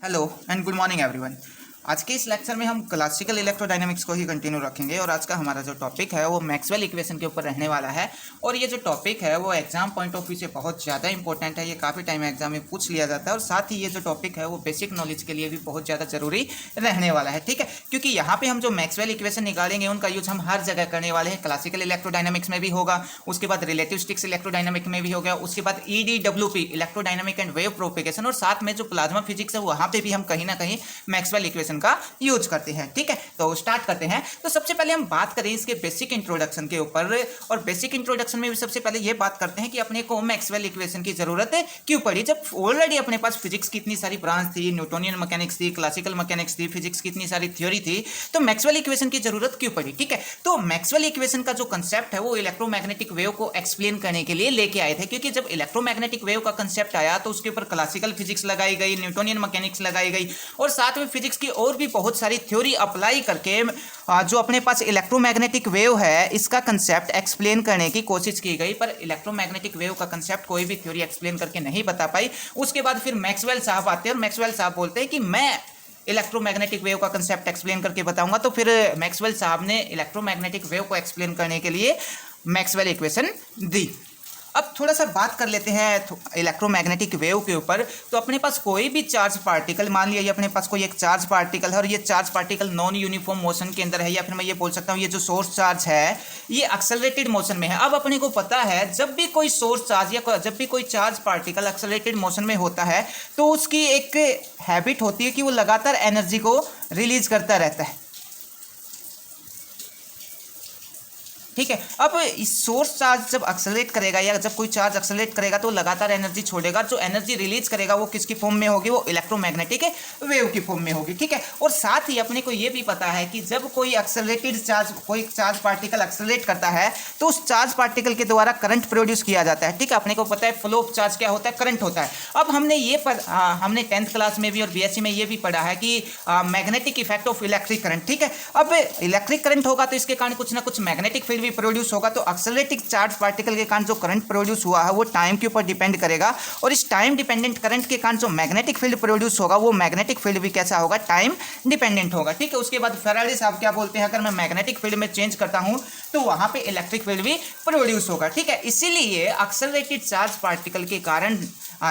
Hello and good morning everyone. आज के इस लेक्चर में हम क्लासिकल इलेक्ट्रोडायनामिक्स को ही कंटिन्यू रखेंगे और आज का हमारा जो टॉपिक है वो मैक्सवेल इक्वेशन के ऊपर रहने वाला है। और ये जो टॉपिक है वो एग्जाम पॉइंट ऑफ व्यू से बहुत ज़्यादा इंपॉर्टेंट है। ये काफ़ी टाइम एग्जाम में पूछ लिया जाता है और साथ ही ये जो टॉपिक है वो बेसिक नॉलेज के लिए भी बहुत ज़्यादा जरूरी रहने वाला है। ठीक है, क्योंकि यहाँ पे हम जो मैक्सवेल इक्वेशन निकालेंगे उनका यूज हम हर जगह करने वाले हैं। क्लासिकल इलेक्ट्रोडायनामिक्स में भी होगा, उसके बाद रिलेटिविस्टिक्स इलेक्ट्रोडायनामिक में भी हो गया, उसके बाद EDWP electrodynamic and wave propagation, और साथ में जो प्लाज्मा फिजिक्स है वहाँ पे भी हम कहीं ना कहीं मैक्सवेल इक्वेशन का यूज करते हैं। ठीक है, तो स्टार्ट करते हैं। तो सबसे पहले हम बात करें इसके बेसिक इंट्रोडक्शन के ऊपर, और बेसिक इंट्रोडक्शन में भी सबसे पहले ये बात करते हैं कि अपने को मैक्सवेल इक्वेशन की जरूरत क्यों पड़ी, जब ऑलरेडी अपने पास फिजिक्स की इतनी सारी ब्रांच थी, न्यूटोनियन मैकेनिक्स थी, क्लासिकल मैकेनिक्स थी, फिजिक्स की इतनी सारी थ्योरी थी, तो मैक्सवेल इक्वेशन की जरूरत क्यों पड़ी। ठीक है, तो मैक्सवेल इक्वेशन का जो कंसेप्ट है वो इलेक्ट्रोमैग्नेटिक वेव को एक्सप्लेन करने के लिए लेके आए थे, क्योंकि जब इलेक्ट्रोमैग्नेटिक वेव का कंसेप्ट आया तो उसके ऊपर क्लासिकल फिजिक्स लगाई गई, न्यूटोनियन मैकेनिक्स लगाई गई, और साथ में फिजिक्स की और भी बहुत सारी थ्योरी अप्लाई करके जो अपने पास इलेक्ट्रोमैग्नेटिक वेव है इसका कंसेप्ट एक्सप्लेन करने की कोशिश की गई। पर इलेक्ट्रोमैग्नेटिक वेव का कंसेप्ट कोई भी थ्योरी एक्सप्लेन करके नहीं बता पाई। उसके बाद फिर मैक्सवेल साहब आते हैं और मैक्सवेल साहब बोलते हैं कि मैं इलेक्ट्रोमैग्नेटिक वेव का कंसेप्ट एक्सप्लेन करके बताऊंगा। तो फिर मैक्सवेल साहब ने इलेक्ट्रोमैग्नेटिक वेव को एक्सप्लेन करने के लिए मैक्सवेल इक्वेशन दी। अब थोड़ा सा बात कर लेते हैं इलेक्ट्रोमैग्नेटिक वेव के ऊपर। तो अपने पास कोई भी चार्ज पार्टिकल, मान लिया ये अपने पास कोई एक चार्ज पार्टिकल है और ये charge particle non uniform motion के अंदर है, या फिर मैं ये बोल सकता हूँ ये जो सोर्स चार्ज है ये एक्सेलरेटेड मोशन में है। अब अपने को पता है जब भी कोई सोर्स चार्ज या जब भी कोई चार्ज पार्टिकल एक्सेलरेटेड मोशन में होता है तो उसकी एक हैबिट होती है कि वो लगातार एनर्जी को रिलीज करता रहता है। ठीक है, अब इस सोर्स चार्ज जब एक्सेलरेट करेगा या जब कोई चार्ज एक्सेलरेट करेगा तो लगातार एनर्जी छोड़ेगा, जो एनर्जी रिलीज करेगा वो किसकी फॉर्म में होगी, वो इलेक्ट्रोमैग्नेटिक वेव की फॉर्म में होगी। ठीक है, और साथ ही अपने को ये भी पता है कि जब कोई एक्सेलरेटेड चार्ज, कोई चार्ज पार्टिकल एक्सेलरेट करता है तो उस चार्ज पार्टिकल के द्वारा करंट प्रोड्यूस किया जाता है। ठीक है, अपने को पता है फ्लो ऑफ चार्ज क्या होता है, करंट होता है। अब हमने हमने 10th क्लास में भी और BSc में ये भी पढ़ा है कि magnetic effect of electric current. ठीक है, अब इलेक्ट्रिक करंट होगा तो इसके कारण कुछ ना कुछ मैग्नेटिक फील्ड भी प्रोड्यूस होगा। तो एक्सेलरेटिंग चार्ज पार्टिकल के कारण जो करंट प्रोड्यूस हुआ है वो टाइम के ऊपर डिपेंड करेगा, और इस टाइम डिपेंडेंट करंट के कारण जो मैग्नेटिक फील्ड प्रोड्यूस होगा वो मैग्नेटिक फील्ड भी कैसा होगा, टाइम डिपेंडेंट होगा। ठीक है, उसके बाद फैराडे साहब क्या बोलते हैं, अगर मैं मैग्नेटिक फील्ड में चेंज करता हूं तो वहां पे इलेक्ट्रिक फील्ड भी प्रोड्यूस होगा। ठीक है, इसीलिए एक्सेलरेटेड चार्ज पार्टिकल के कारण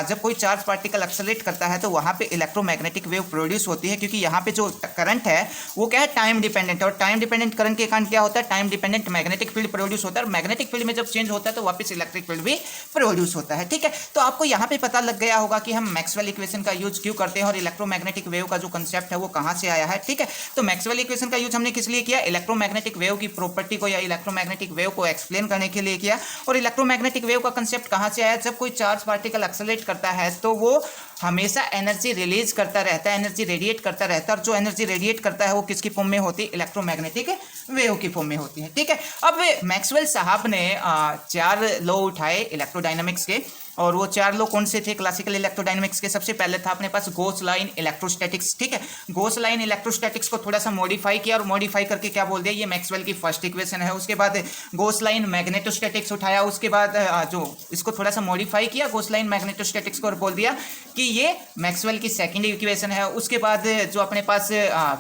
जब कोई चार्ज पार्टिकल एक्सेलरेट करता है तो वहां पे इलेक्ट्रोमैग्नेटिक वेव प्रोड्यूस होती है, क्योंकि यहाँ पे जो करंट है वो क्या है, टाइम डिपेंडेंट, और टाइम डिपेंडेंट करंट के कारण क्या होता है, time dependent magnetic field produce होता है, और मैग्नेटिक फील्ड में जब चेंज होता है तो वापस इलेक्ट्रिक फील्ड भी प्रोड्यूस होता है। ठीक है, तो आपको यहाँ पे पता लग गया होगा कि हम मैक्सवेल इक्वेशन का यूज क्यों करते हैं और इलेक्ट्रोमैग्नेटिक वेव का जो कंसेप्ट है वो कहाँ से आया है। ठीक है, तो मैक्सवेल इक्वेशन का यूज हमने किस लिए किया, इलेक्ट्रोमैग्नेटिक वेव की प्रॉपर्टी को या इलेक्ट्रोमैग्नेटिक वेव को एक्सप्लेन करने के लिए किया। और इलेक्ट्रोमैग्नेटिक वेव का कंसेप्ट कहाँ से आया, जब कोई चार्ज पार्टिकल एक्सेलरेट करता है तो वो हमेशा एनर्जी रिलीज करता रहता है, एनर्जी रेडिएट करता रहता है, और जो एनर्जी रेडिएट करता है वो किसकी फॉर्म में होती है, इलेक्ट्रोमैग्नेटिक वेव की फॉर्म में होती है। ठीक है, अब मैक्सवेल साहब ने 4 लॉ उठाए इलेक्ट्रोडायनामिक्स के, और वो 4 लॉ कौन से थे क्लासिकल इलेक्ट्रोडायनामिक्स के। सबसे पहले था अपने पास गॉस लाइन इलेक्ट्रोस्टैटिक्स। ठीक है, गॉस लाइन इलेक्ट्रोस्टैटिक्स को थोड़ा सा मॉडिफाई किया, और मॉडिफाई करके क्या बोल दिया, ये मैक्सवेल की फर्स्ट इक्वेशन है। उसके बाद गॉस लाइन मैग्नेटोस्टैटिक्स उठाया, उसके बाद जो इसको थोड़ा सा मॉडिफाई किया गॉस लाइन मैग्नेटोस्टैटिक्स को, और बोल दिया कि ये मैक्सवेल की सेकंड इक्वेशन है। उसके बाद जो अपने पास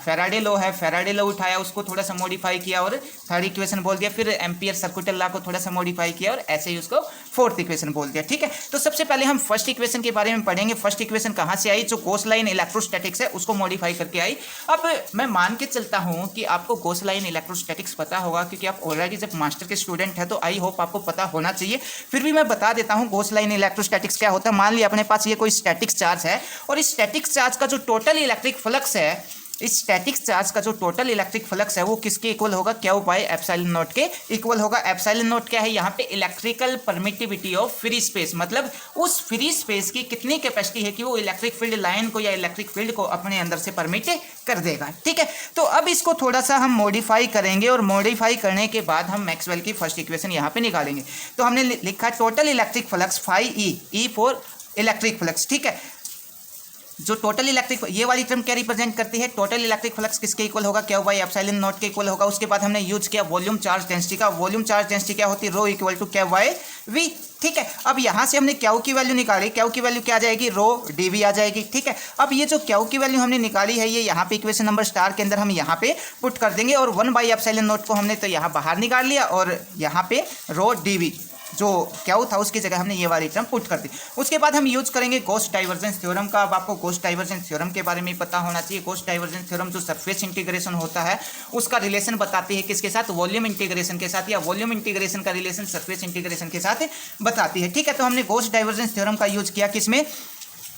फैराडे लॉ है, फैराडे लॉ उठाया, उसको थोड़ा सा मॉडिफाई किया और थर्ड इक्वेशन बोल दिया। फिर एम्पियर सर्कुटल लॉ को थोड़ा सा मॉडिफाई किया और ऐसे ही उसको फोर्थ इक्वेशन बोल दिया। ठीक है, तो सबसे पहले हम फर्स्ट इक्वेशन के बारे में पढ़ेंगे। फर्स्ट इक्वेशन कहां से आई, जो गॉस लाइन इलेक्ट्रोस्टैटिक्स है उसको मॉडिफाई करके आई। अब मैं मान के चलता हूं कि आपको गॉस लाइन इलेक्ट्रोस्टैटिक्स पता होगा, क्योंकि आप ऑलरेडी जब मास्टर के स्टूडेंट है तो आई होप आपको पता होना चाहिए। फिर भी मैं बता देता हूं गॉस लाइन इलेक्ट्रोस्टैटिक्स क्या होता है। मान लिया अपने पास ये कोई स्टैटिक चार्ज है, और इस स्टैटिक चार्ज का जो टोटल इलेक्ट्रिक फ्लक्स है, इस स्टैटिक चार्ज का जो टोटल इलेक्ट्रिक फ्लक्स है वो किसके इक्वल होगा, क्यू बाय एप्सिलॉन नॉट के इक्वल होगा। एप्सिलॉन नॉट क्या है, यहाँ पे electrical permittivity of free space, मतलब उस फ्री स्पेस की कितनी कैपेसिटी है कि वो इलेक्ट्रिक फील्ड लाइन को या इलेक्ट्रिक फील्ड को अपने अंदर से परमिट कर देगा। ठीक है, तो अब इसको थोड़ा सा हम मॉडिफाई करेंगे, और मॉडिफाई करने के बाद हम मैक्सवेल की फर्स्ट इक्वेशन यहाँ पे निकालेंगे। तो हमने लिखा total electric flux phi E for electric flux. ठीक है, जो टोटल इलेक्ट्रिक, ये वाली टर्म क्या रिप्रेजेंट करती है, टोटल इलेक्ट्रिक फ्लक्स किसके इक्वल होगा, क्यू बाई एप्सिलॉन नॉट के इक्वल होगा। उसके बाद हमने यूज किया वॉल्यूम चार्ज डेंसिटी का, वॉल्यूम चार्ज डेंसिटी क्या होती है, rho equal to Q by V. ठीक है, अब यहाँ से हमने क्यू की वैल्यू निकाली, क्यू की वैल्यू क्या आ जाएगी, रो डी वी आ जाएगी। ठीक है, अब ये जो क्यू की वैल्यू हमने निकाली है, ये यहाँ पे इक्वेशन नंबर स्टार के अंदर हम यहाँ पे पुट कर देंगे, और 1/एप्सिलॉन नॉट को हमने तो यहाँ बाहर निकाल लिया, और यहाँ पे रो डी वी जो क्यू था उसकी जगह हमने ये वाली टर्म पुट कर दी। उसके बाद हम यूज करेंगे गॉस डाइवर्जेंस थ्योरम का। अब आपको गॉस डाइवर्जेंस थ्योरम के बारे में पता होना चाहिए। गॉस डाइवर्जेंस थ्योरम जो सरफेस इंटीग्रेशन होता है उसका रिलेशन बताती है किसके साथ, वॉल्यूम इंटीग्रेशन के साथ, या वॉल्यूम इंटीग्रेशन का रिलेशन सरफेस इंटीग्रेशन के साथ बताती है। ठीक है, तो हमने गॉस डाइवर्जेंस थ्योरम का यूज किया किसमें,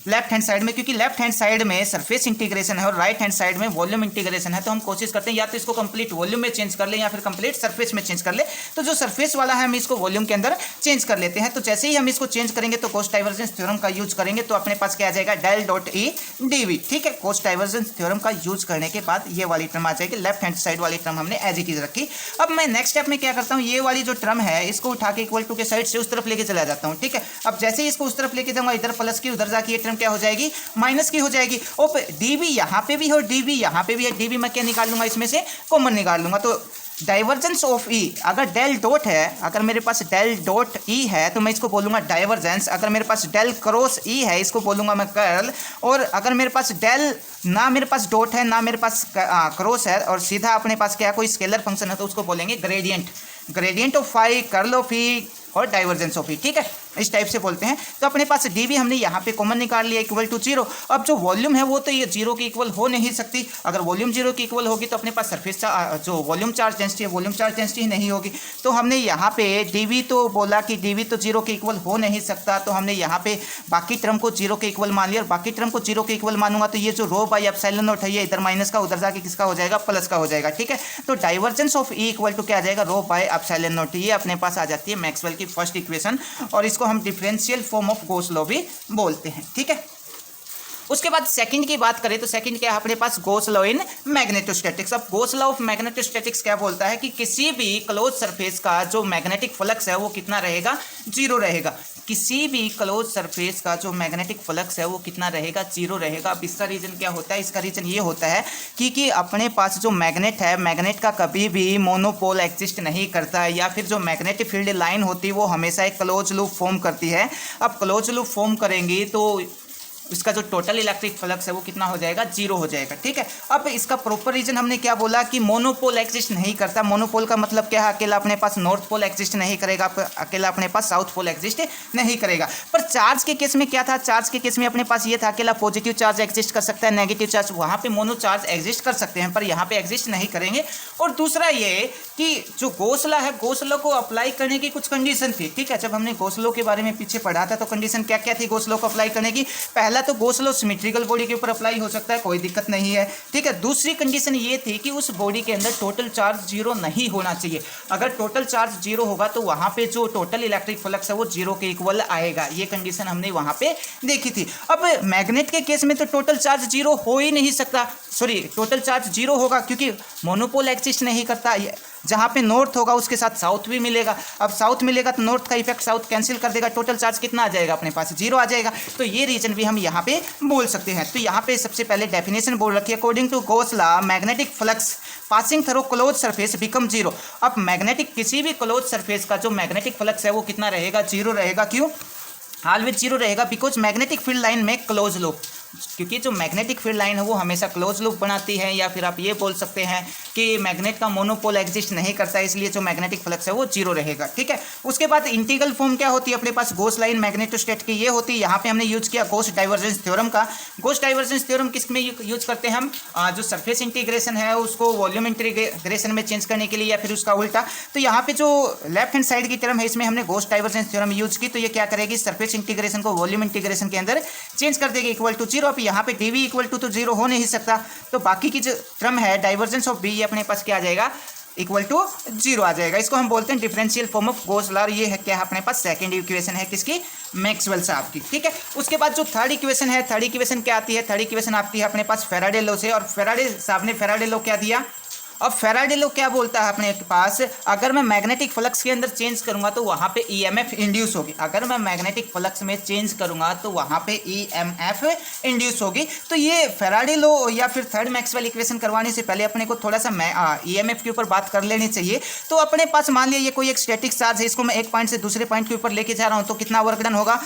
लेफ्ट हैंड साइड में, क्योंकि लेफ्ट हैंड साइड में सरफेस इंटीग्रेशन है और राइट हैंड साइड में वॉल्यूम इंटीग्रेशन है। तो हम कोशिश करते हैं या तो इसको कंप्लीट वॉल्यूम में चेंज कर ले या फिर कंप्लीट सरफेस में चेंज कर ले। तो जो सरफेस वाला है हम इसको वॉल्यूम के अंदर चेंज कर लेते हैं। तो जैसे ही हम इसको चेंज करेंगे तो गॉस डाइवर्जेंस थ्योरम का यूज करेंगे तो अपने पास क्या आ जाएगा, del dot E d V. ठीक है, गॉस डाइवर्जेंस थ्योरम का यूज करने के बाद ये वाली टर्म आ जाएगी, लेफ्ट हैंड साइड वाली टर्म हमने एज इट इज रखी। अब मैं नेक्स्ट स्टेप में क्या करता हूँ, ये वाली जो टर्म है इसको उठा के इक्वल टू के साइड से उस तरफ लेके चला जाता हूँ। ठीक है, अब जैसे ही इसको उस तरफ लेके जाऊंगा, इधर प्लस की उधर जाके ये टर्म क्या हो जाएगी, माइनस की हो जाएगी। और डी वी यहाँ पे भी है और डी वी यहाँ पे भी है, डी वी मैं क्या निकाल लूंगा, इसमें से कॉमन निकाल लूंगा। तो डाइवर्जेंस ऑफ ई, अगर डेल डॉट है, अगर मेरे पास डेल डॉट ई है तो मैं इसको बोलूंगा डाइवर्जेंस। अगर मेरे पास डेल क्रॉस ई है इसको बोलूंगा मैं कर्ल। और अगर मेरे पास डेल, ना मेरे पास डॉट है ना मेरे पास क्रॉस है और सीधा अपने पास क्या कोई स्केलर फंक्शन है तो उसको बोलेंगे gradient. Gradient of phi, curl of E और डाइवर्जेंस ऑफ ई। ठीक है, इस टाइप से बोलते हैं। तो अपने पास डी वी हमने यहाँ पे कॉमन निकाल लिया इक्वल टू 0। अब जो वॉल्यूम है वो तो ये 0 के इक्वल हो नहीं सकती। अगर वॉल्यूम 0 के इक्वल होगी तो अपने पास सरफेस जो वॉल्यूम चार्ज डेंसिटी है वॉल्यूम चार्ज डेंसिटी नहीं होगी। तो हमने यहाँ पे डी वी तो बोला कि डी वी तो 0 के इक्वल हो नहीं सकता, तो हमने यहाँ पे बाकी टर्म को 0 के इक्वल मान लिया। और बाकी टर्म को 0 के इक्वल मानूंगा तो ये जो रो बाई एप्सिलॉन नॉट है ये इधर माइनस का उधर जाके किसका हो जाएगा, प्लस का हो जाएगा। ठीक है, तो divergence of E equal to क्या आ जाएगा, रो बाई एप्सिलॉन नॉट। ये अपने पास आ जाती है मैक्सवेल की फर्स्ट इक्वेशन, और इसको हम differential form of Gauss law भी बोलते हैं। ठीक है, उसके बाद सेकंड की बात करें तो सेकंड क्या है अपने पास, गॉस लॉ इन मैग्नेटोस्टैटिक्स। अब गॉस लॉ ऑफ मैग्नेटोस्टैटिक्स क्या बोलता है कि किसी भी क्लोज सरफेस का जो मैग्नेटिक फ्लक्स है वो कितना रहेगा, 0 रहेगा। किसी भी क्लोज सरफेस का जो मैग्नेटिक फ्लक्स है वो कितना रहेगा, 0 रहेगा। अब इसका रीजन क्या होता है, इसका रीजन ये होता है कि अपने पास जो मैग्नेट है, मैग्नेट का कभी भी मोनोपोल एग्जिस्ट नहीं करता है, या फिर जो मैग्नेटिक फील्ड लाइन होती है वो हमेशा एक क्लोज लूप फॉर्म करती है। अब क्लोज लूप फॉर्म करेंगी तो इसका जो टोटल इलेक्ट्रिक फ्लक्स है वो कितना हो जाएगा, 0 हो जाएगा। ठीक है, अब इसका प्रॉपर रीजन हमने क्या बोला कि मोनोपोल एग्जिस्ट नहीं करता। मोनोपोल का मतलब क्या है, अकेला अपने पास नॉर्थ पोल एग्जिस्ट नहीं करेगा, अकेला अपने पास साउथ पोल एग्जिस्ट नहीं करेगा। पर चार्ज के केस में क्या था, चार्ज के केस में अपने पास ये था अकेला पॉजिटिव चार्ज एग्जिस्ट कर सकता है, नेगेटिव चार्ज वहाँ पे मोनो चार्ज एग्जिस्ट कर सकते हैं, पर यहाँ पे एग्जिस्ट नहीं करेंगे। और दूसरा ये कि जो गॉस लॉ है, गॉस लॉ को अप्लाई करने की कुछ कंडीशन थी। ठीक है, जब हमने गॉस लॉ के बारे में पीछे पढ़ा था तो कंडीशन क्या क्या थी गॉस लॉ को अप्लाई करने की। पहला तो गॉस लॉ सिमेट्रिकल बॉडी के ऊपर अप्लाई हो सकता है, कोई दिक्कत नहीं है। ठीक है, दूसरी कंडीशन ये थी कि उस बॉडी के अंदर टोटल चार्ज 0 नहीं होना चाहिए। अगर टोटल चार्ज 0 होगा तो वहां पे जो टोटल इलेक्ट्रिक फ्लक्स है वो 0 के इक्वल आएगा। ये कंडीशन हमने वहां पे देखी थी। अब मैग्नेट के केस में तो टोटल चार्ज 0 हो ही नहीं सकता, सॉरी टोटल चार्ज 0 होगा क्योंकि मोनोपोल एग्जिस्ट नहीं करता। जहाँ पे नॉर्थ होगा उसके साथ साउथ भी मिलेगा। अब साउथ मिलेगा तो नॉर्थ का इफेक्ट साउथ कैंसिल कर देगा, टोटल चार्ज कितना आ जाएगा अपने पास, 0 आ जाएगा। तो ये रीजन भी हम यहाँ पे बोल सकते हैं। तो यहाँ पे सबसे पहले डेफिनेशन बोल रखी है, according to Gauss law magnetic flux passing through close surface become 0। अब मैग्नेटिक किसी भी क्लोज सरफेस का जो मैग्नेटिक फ्लक्स है वो कितना रहेगा, 0 रहेगा। क्यों, ऑलवेज 0 रहेगा, बिकॉज मैग्नेटिक फील्ड लाइन में क्लोज लूप, क्योंकि जो मैग्नेटिक फील्ड लाइन है वो हमेशा क्लोज लूप बनाती है। या फिर आप ये बोल सकते हैं कि मैग्नेट का मोनोपोल एग्जिस्ट नहीं करता, इसलिए जो मैग्नेटिक फ्लक्स है वो 0 रहेगा। ठीक है, उसके बाद इंटीग्रल फॉर्म क्या होती है अपने पास, गॉस लाइन मैग्नेटोस्टेट की ये होती है। यहाँ पे हमने यूज किया गॉस डाइवर्जेंस थ्योरम का। गॉस डाइवर्जेंस थ्योरम किस में यूज करते हैं हम, जो सरफेस इंटीग्रेशन है उसको वॉल्यूम इंटीग्रेशन में चेंज करने के लिए, या फिर उसका उल्टा। तो यहाँ पे जो लेफ्ट हैंड साइड की टर्म है इसमें हमने गॉस डाइवर्जेंस थ्योरम यूज की। तो ये क्या करेगी, सरफेस इंटीग्रेशन को वॉल्यूम इंटीग्रेशन के अंदर चेंज कर देगी इक्वल टू 0। अब यहाँ पे डी वी इक्वल टू तो 0 हो नहीं सकता, तो बाकी की जो टर्म है डाइवर्जेंस ऑफ बी ये अपने पास क्या आ जाएगा, इक्वल टू 0 आ जाएगा। इसको हम बोलते हैं differential form of Gauss law. ये है क्या है अपने पास, सेकंड इक्वेशन है किसकी, मैक्सवेल साहब की। ठीक है, उसके बाद जो थर्ड इक्वेशन है, थर्ड इक्वेशन क्या आती है, थर्ड इक्वेशन आती है अपने पास फैराडे लॉ से। और फैराडे साहब ने फैराडे लॉ क्या दिया, अब फैराडे लॉ क्या बोलता है अपने पास, अगर मैं मैग्नेटिक फ्लक्स के अंदर चेंज करूंगा तो वहां पे ईएमएफ इंड्यूस होगी। अगर मैं मैग्नेटिक फ्लक्स में चेंज करूंगा तो वहां पे ईएमएफ इंड्यूस होगी। तो ये फैराडे लॉ या फिर थर्ड मैक्सवेल इक्वेशन करवाने से पहले अपने को थोड़ा सा ईएमएफ के ऊपर बात कर लेनी चाहिए। तो अपने पास मान लिया ये कोई एक स्टैटिक चार्ज है, इसको मैं एक पॉइंट से दूसरे पॉइंट के ऊपर लेके जा रहा हूं, तो कितना वर्क डन होगा,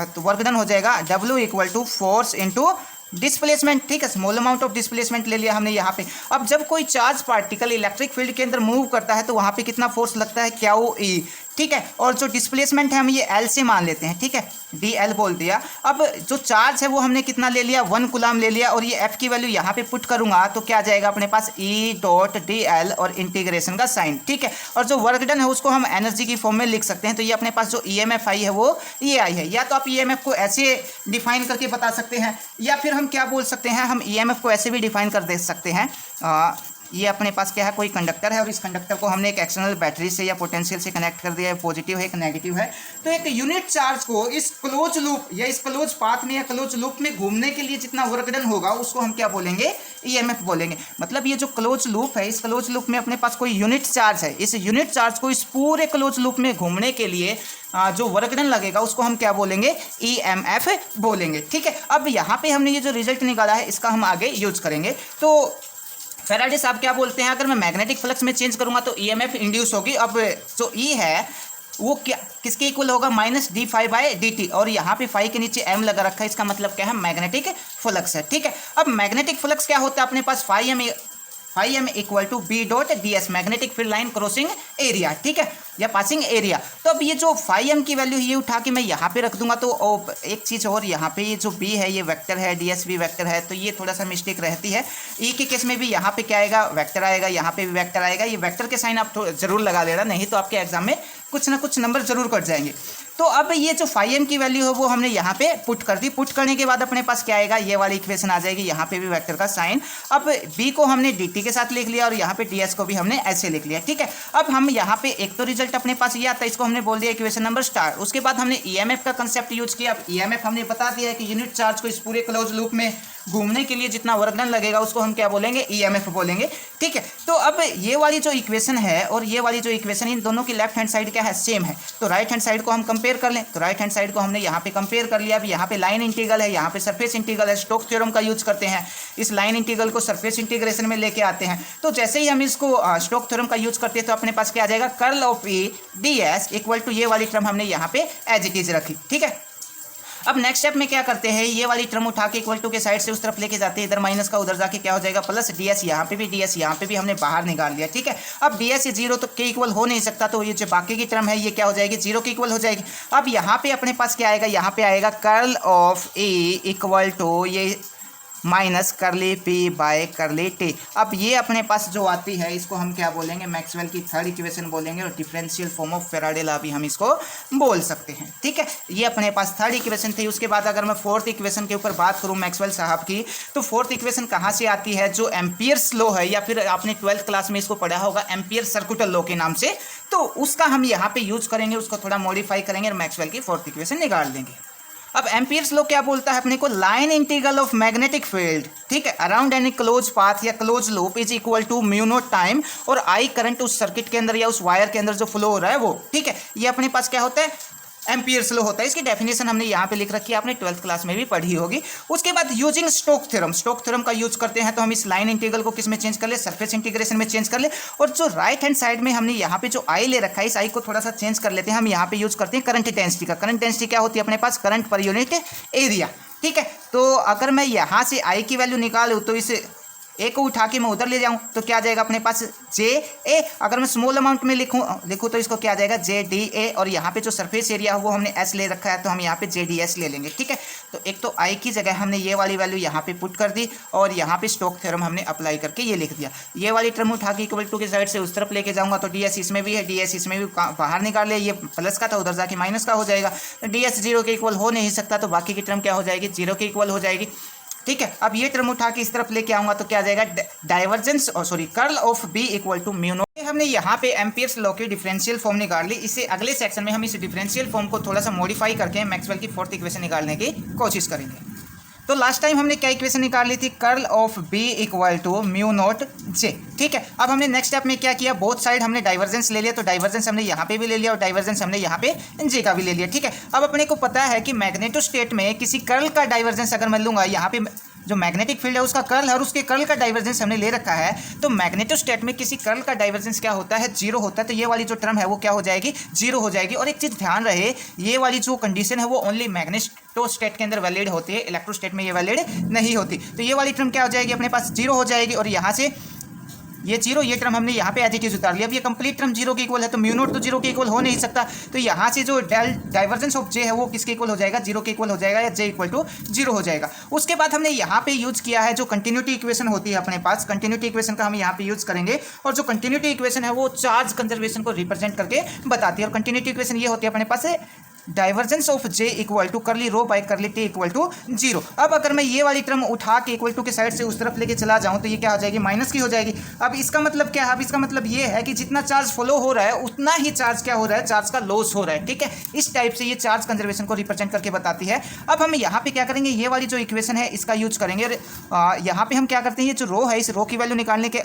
तो वर्क डन हो जाएगा W equal to force into displacement. ठीक है, स्मॉल अमाउंट ऑफ डिस्प्लेसमेंट ले लिया हमने यहाँ पे। अब जब कोई चार्ज पार्टिकल इलेक्ट्रिक फील्ड के अंदर मूव करता है तो वहाँ पे कितना फोर्स लगता है, क्या वो E। ठीक है, और जो डिस्प्लेसमेंट है हम ये L से मान लेते हैं। ठीक है, DL बोल दिया। अब जो चार्ज है वो हमने कितना ले लिया, 1 कूलम ले लिया, और ये F की वैल्यू यहाँ पे पुट करूंगा तो क्या जाएगा अपने पास E डॉट DL और इंटीग्रेशन का साइन। ठीक है, और जो वर्क डन है उसको हम एनर्जी की फॉर्म में लिख सकते हैं। तो ये अपने पास जो EMF आई है वो ये आई है। या तो आप EMF को ऐसे डिफाइन करके बता सकते हैं, या फिर हम क्या बोल सकते हैं, हम EMF को ऐसे भी डिफाइन कर दे सकते हैं। ये अपने पास क्या है, कोई कंडक्टर है और इस कंडक्टर को हमने एक एक्सटर्नल बैटरी से या पोटेंशियल से कनेक्ट कर दिया है, पॉजिटिव है एक नेगेटिव है। तो एक यूनिट चार्ज को इस क्लोज लूप या इस क्लोज पाथ में या क्लोज लूप में घूमने के लिए जितना वर्क डन होगा उसको हम क्या बोलेंगे, EMF बोलेंगे। मतलब ये जो क्लोज लूप है, इस क्लोज लूप में अपने पास कोई यूनिट चार्ज है, इस यूनिट चार्ज को इस पूरे क्लोज लूप में घूमने के लिए जो वर्क डन लगेगा उसको हम क्या बोलेंगे, EMF बोलेंगे। ठीक है, अब यहाँ पे हमने ये जो रिजल्ट निकाला है इसका हम आगे यूज करेंगे। तो फैराडे साहब क्या बोलते हैं, अगर मैं मैग्नेटिक फ्लक्स में चेंज करूंगा तो EMF इंड्यूस होगी। अब जो E है वो क्या किसके इक्वल होगा, -d∅/dt, और यहाँ पे फाई के नीचे m लगा रखा है, इसका मतलब क्या है, मैग्नेटिक फ्लक्स है। ठीक है, अब मैग्नेटिक फ्लक्स क्या होता है अपने पास, phi M equal to B dot DS, magnetic field line crossing area. ठीक है, या पासिंग एरिया। तो अब ये जो फाई एम की वैल्यू ये उठा के मैं यहाँ पे रख दूंगा। तो एक चीज़ और, यहाँ पे ये जो B है ये वेक्टर है, DS भी वेक्टर है, तो ये थोड़ा सा मिस्टेक रहती है। E के केस में भी यहाँ पे क्या आएगा, वेक्टर आएगा, यहाँ पे भी वेक्टर आएगा। ये वेक्टर के साइन आप जरूर लगा लेना, नहीं तो आपके एग्जाम में कुछ ना कुछ नंबर जरूर कट जाएंगे। तो अब ये जो फाई एम की वैल्यू है वो हमने यहाँ पे पुट कर दी। पुट करने के बाद अपने पास क्या आएगा, ये वाली इक्वेशन आ जाएगी, यहाँ पे भी वेक्टर का साइन। अब B को हमने dt के साथ लिख लिया और यहाँ पे ds को भी हमने ऐसे लिख लिया। ठीक है, अब हम यहाँ पे एक तो रिजल्ट अपने पास ये आता है, इसको हमने बोल दिया इक्वेशन नंबर स्टार। उसके बाद हमने EMF का कंसेप्ट यूज किया। अब EMF हमने बता दिया है कि यूनिट चार्ज को इस पूरे क्लोज लूप में घूमने के लिए जितना वर्क डन लगेगा उसको हम क्या बोलेंगे, EMF बोलेंगे। ठीक है, तो अब ये वाली जो इक्वेशन है और ये वाली जो इक्वेशन, इन दोनों की लेफ्ट हैंड साइड क्या है, सेम है। तो राइट हैंड साइड को हम कंपेयर कर लें। तो राइट हैंड साइड को हमने यहाँ पे कंपेयर कर लिया। अब यहाँ पे लाइन इंटीग्रल है, यहाँ पे सरफेस इंटीग्रल है, स्टोक्स थ्योरम का यूज करते हैं। इस लाइन इंटीग्रल को सरफेस इंटीग्रेशन में लेके आते हैं। तो जैसे ही हम इसको स्टोक्स थ्योरम का यूज करते हैं तो अपने पास क्या आ जाएगा, curl of E ds equal to ये वाली टर्म हमने यहाँ पे एज इट इज रखी। ठीक है, अब नेक्स्ट स्टेप में क्या करते हैं, ये वाली टर्म उठा के इक्वल टू के साइड से उस तरफ लेके जाते हैं, इधर माइनस का उधर जाके क्या हो जाएगा, प्लस ds, यहाँ पे भी ds, यहाँ पे भी हमने बाहर निकाल लिया। ठीक है, अब ds ये 0 तो के इक्वल हो नहीं सकता, तो ये जो बाकी की टर्म है ये क्या हो जाएगी, 0 के इक्वल हो जाएगी। अब यहाँ पे अपने पास क्या आएगा, यहाँ पे आएगा curl of E equal to ये minus curly P by curly T। अब ये अपने पास जो आती है इसको हम क्या बोलेंगे, मैक्सवेल की थर्ड इक्वेशन बोलेंगे, और differential form of Faraday law भी हम इसको बोल सकते हैं। ठीक है, ये अपने पास थर्ड इक्वेशन थी। उसके बाद अगर मैं फोर्थ इक्वेशन के ऊपर बात करूं मैक्सवेल साहब की, तो फोर्थ इक्वेशन कहाँ से आती है, जो एम्पियर्स लॉ है, या फिर आपने 12th क्लास में इसको पढ़ा होगा एम्पियर सर्कुलर लॉ के नाम से, तो उसका हम यहाँ पे यूज करेंगे, उसको थोड़ा मॉडिफाई करेंगे और मैक्सवेल की फोर्थ इक्वेशन निकाल देंगे। अब एम्पियर्स लॉ क्या बोलता है अपने को, line integral of magnetic field, ठीक है, अराउंड एनी क्लोज पाथ या close loop is equal to mu naught time, और आई करंट उस सर्किट के अंदर या उस वायर के अंदर जो फ्लो हो रहा है वो। ठीक है, ये अपने पास क्या होता है, एम्पियर्स लॉ होता है। इसकी डेफिनेशन हमने यहाँ पे लिख रखी है, आपने 12th क्लास में भी पढ़ी होगी। उसके बाद using Stokes theorem, Stokes theorem का यूज करते हैं, तो हम इस लाइन इंटीग्रल को किस में चेंज कर ले, सरफेस इंटीग्रेशन में चेंज कर ले। और जो राइट हैंड साइड में हमने यहाँ पे जो आई ले रखा है, इस आई को थोड़ा सा चेंज कर लेते हैं। हम यहाँ पे यूज करते हैं करंट इंटेंसिटी का। करंट इंटेंसिटी क्या होती है अपने पास, करंट पर यूनिट एरिया। ठीक है, तो अगर मैं यहाँ से आई की वैल्यू निकालूँ तो इसे ए को उठा के मैं उधर ले जाऊं तो क्या आ जाएगा अपने पास, जे ए। अगर मैं स्मॉल अमाउंट में लिखूं तो इसको क्या आ जाएगा, जे डी ए। और यहाँ पे जो सरफेस एरिया है वो हमने एस ले रखा है, तो हम यहाँ पे जे डी एस ले लेंगे। ठीक है, तो एक तो आई की जगह हमने ये वाली वैल्यू यहाँ पे पुट कर दी, और यहाँ पे स्टोक्स थ्योरम हमने अप्लाई करके ये लिख दिया। ये वाली टर्म उठा के इक्वल टू के साइड से उस तरफ लेके जाऊंगा तो डी एस इसमें भी है, डी एस इसमें भी बाहर निकाल लिया, ये प्लस का था उधर जाके माइनस का हो जाएगा। तो डी एस 0 के इक्वल हो नहीं सकता, तो बाकी की टर्म क्या हो जाएगी, 0 के इक्वल हो जाएगी। ठीक है, अब ये टर्म उठा के इस तरफ लेके आऊंगा तो क्या आ जाएगा, divergence curl of B equal to mu naught. हमने यहाँ पे एम्पियर्स लॉ की डिफरेंशियल फॉर्म निकाल ली। इसे अगले सेक्शन में हम इस डिफरेंशियल फॉर्म को थोड़ा सा मॉडिफाई करके मैक्सवेल की फोर्थ इक्वेशन निकालने की कोशिश करेंगे। तो लास्ट टाइम हमने क्या इक्वेशन निकाल ली थी, curl of B equal to mu naught J. ठीक है, अब हमने नेक्स्ट स्टेप में क्या किया, बोथ साइड हमने डाइवर्जेंस ले लिया, तो डाइवर्जेंस हमने यहाँ पे भी ले लिया और डाइवर्जेंस हमने यहाँ पे जे का भी ले लिया। ठीक है, अब अपने को पता है कि मैग्नेटोस्टेट में किसी कर्ल का डाइवर्जेंस अगर मैं लूंगा, यहाँ पे जो मैग्नेटिक फील्ड है उसका कर्ल है और उसके कर्ल का डाइवर्जेंस हमने ले रखा है, तो मैग्नेटोस्टेट में किसी कर्ल का डाइवर्जेंस क्या होता है, जीरो होता है। तो ये वाली जो टर्म है वो क्या हो जाएगी, जीरो हो जाएगी। और एक चीज़ ध्यान रहे, ये वाली जो कंडीशन है वो ओनली मैग्नेटोस्टेट के अंदर वैलिड होती है, इलेक्ट्रोस्टेट में ये वैलिड नहीं होती। तो ये वाली टर्म क्या हो जाएगी, अपने पास जीरो हो जाएगी। और यहाँ से ये जीरो, ये टर्म हमने यहाँ पे एज इट इज उतार लिया। अब ये कंप्लीट टर्म जीरो के इक्वल है, तो म्यू नॉट तो जीरो के इक्वल हो नहीं सकता। तो यहाँ से जो डाइवर्जेंस ऑफ जे है वो किसके इक्वल हो जाएगा, जीरो के इक्वल हो जाएगा, या जे इक्वल टू जीरो हो जाएगा। उसके बाद हमने यहाँ पे यूज किया है जो कंटिन्यूटी इक्वेशन होती है अपने पास, कंटिन्यूटी इक्वेशन का हम यहाँ पे यूज करेंगे। और जो कंटिन्यूटी इक्वेशन है वो चार्ज कंजर्वेशन को रिप्रेजेंट करके बताती है। और कंटिन्यूटी इक्वेशन ये होती है अपने पास divergence of J equal to curly rho by curly T equal to zero. अब अगर मैं ये वाली टर्म उठा के इक्वल टू के साइड से उस तरफ लेके चला जाऊं तो ये क्या हो जाएगी, माइनस की हो जाएगी। अब इसका मतलब क्या है, अब इसका मतलब ये है कि जितना चार्ज फ्लो हो रहा है उतना ही चार्ज क्या हो रहा है, चार्ज का लॉस हो रहा है। ठीक है, इस टाइप से ये चार्ज कंजर्वेशन को रिप्रेजेंट करके बताती है। अब हम यहाँ पे क्या करेंगे, ये वाली जो इक्वेशन है इसका यूज करेंगे। और यहाँ पे हम क्या करते हैं, ये जो रो है इस रो की वैल्यू निकालने के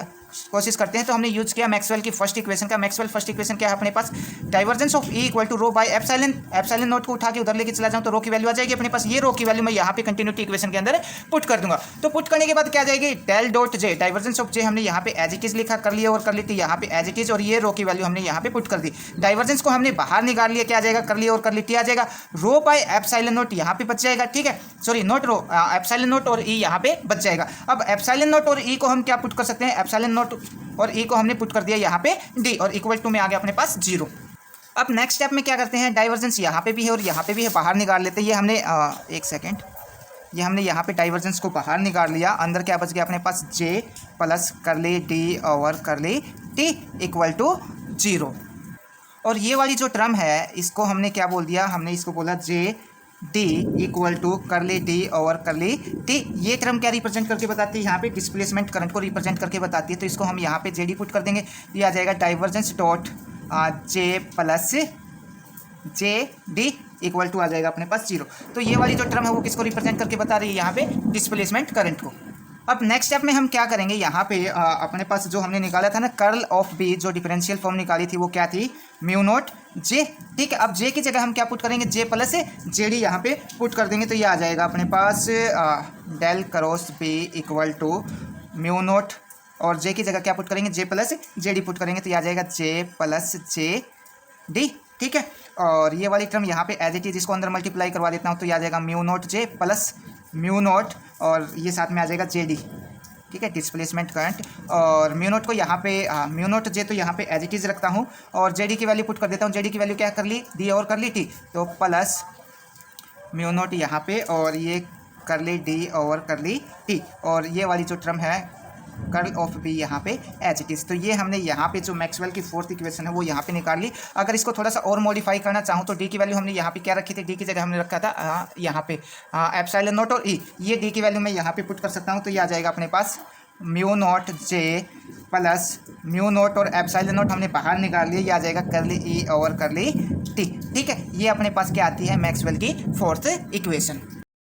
कोशिश करते हैं। तो हमने यूज किया मैक्सवेल की फर्स्ट इक्वेशन का। मैक्सवेल फर्स्ट इक्वेशन क्या है अपने पास, divergence of E equal to rho by epsilon naught को उठा के उधर लेके चला जाऊं तो रो की वैल्यू आ जाएगी अपने पास। ये रो की वैल्यू मैं यहाँ पे कंटिन्यूटी इक्वेशन के अंदर पुट कर दूंगा। तो पुट करने के बाद क्या आ जाएगी, del dot J, divergence of J हमने यहाँ पे एज इट इज लिखा, कर लिया और कर ली थी यहाँ पे एज इट इज, और ये रो की वैल्यू हमने यहाँ पे पुट कर दी। डाइवर्जेंस को हमने बाहर निकाल लिया, क्या आ जाएगा, कर लिया और कर ली टी आ जाएगा। रो बाई एप्सिलॉन नॉट यहाँ पे बच जाएगा। ठीक है, sorry not rho, epsilon naught और ई यहाँ पे बच जाएगा। अब एप्सिलॉन नॉट और ई को हम क्या पुट कर सकते हैं, एप्सिलॉन नॉट और ई को हमने पुट कर दिया यहाँ पे डी, और इक्वल टू में आ गया अपने पास जीरो। अब नेक्स्ट स्टेप में क्या करते हैं, डाइवर्जेंस यहाँ पे भी है और यहाँ पे भी है, बाहर निकाल लेते हैं। ये हमने एक सेकेंड, ये हमने यहाँ पे डाइवर्जेंस को बाहर निकाल लिया। अंदर क्या बच गया अपने पास, जे प्लस कर ली डी ओवर कर ली टी इक्वल टू जीरो। और ये वाली जो टर्म है इसको हमने क्या बोल दिया, हमने इसको बोला जे डी इक्वल टू करली डी ओवर करली टी। ये टर्म क्या रिप्रेजेंट करके बताती है, यहाँ पे डिस्प्लेसमेंट करंट को रिप्रेजेंट करके बताती है। तो इसको हम यहाँ पे जे डी पुट कर देंगे, ये आ जाएगा divergence dot J plus J D equal to आ जाएगा अपने पास जीरो। तो ये वाली जो टर्म है वो किसको रिप्रेजेंट करके बता रही है, यहाँ पे डिस्प्लेसमेंट करंट को। अब नेक्स्ट स्टेप में हम क्या करेंगे, यहाँ पे अपने पास जो हमने निकाला था ना कर्ल ऑफ बी, जो डिफरेंशियल फॉर्म निकाली थी वो क्या थी, म्यू नॉट जे। ठीक है, अब जे की जगह हम क्या पुट करेंगे, जे प्लस जे डी यहाँ पे पुट कर देंगे। तो ये आ जाएगा अपने पास del cross B equal to mu naught, और जे की जगह क्या पुट करेंगे, J plus J D put करेंगे। तो ये आ जाएगा जे प्लस जे डी। ठीक है, और ये वाली टर्म यहाँ पे एज इट इज इसको अंदर मल्टीप्लाई करवा देता हूँ। तो ये आ जाएगा म्यू नॉट जे प्लस म्यू नॉट, और ये साथ में आ जाएगा जे डी। ठीक है, डिस्प्लेसमेंट करंट, और म्यू नॉट को यहाँ पे म्यू नॉट जे तो यहाँ पे एज इट इज रखता हूँ, और जे डी की वैल्यू पुट कर देता हूँ। जे डी की वैल्यू क्या कर ली, डी और कर ली टी, तो प्लस म्यू नॉट यहाँ पे, और ये कर ली डी ओवर कर ली टी, और ये वाली जो टर्म है कर्ल ऑफ बी यहाँ पे एज इट इज। तो ये हमने यहाँ पे जो मैक्सवेल की फोर्थ इक्वेशन है वो यहाँ पे निकाल ली। अगर इसको थोड़ा सा और मॉडिफाई करना चाहूँ तो डी की वैल्यू हमने यहाँ पे क्या रखी थी, डी की जगह हमने रखा था यहाँ पे एप्सिलॉन नॉट और ई, ये डी की वैल्यू मैं यहाँ पे पुट कर सकता हूँ। तो ये आ जाएगा अपने पास म्यू नॉट जे प्लस म्यू नॉट और एप्सिलॉन नॉट हमने बाहर निकाल लिया, ये आ जाएगा करली ई ओवर करली टी। ठीक है, ये अपने पास क्या आती है, मैक्सवेल की फोर्थ इक्वेशन।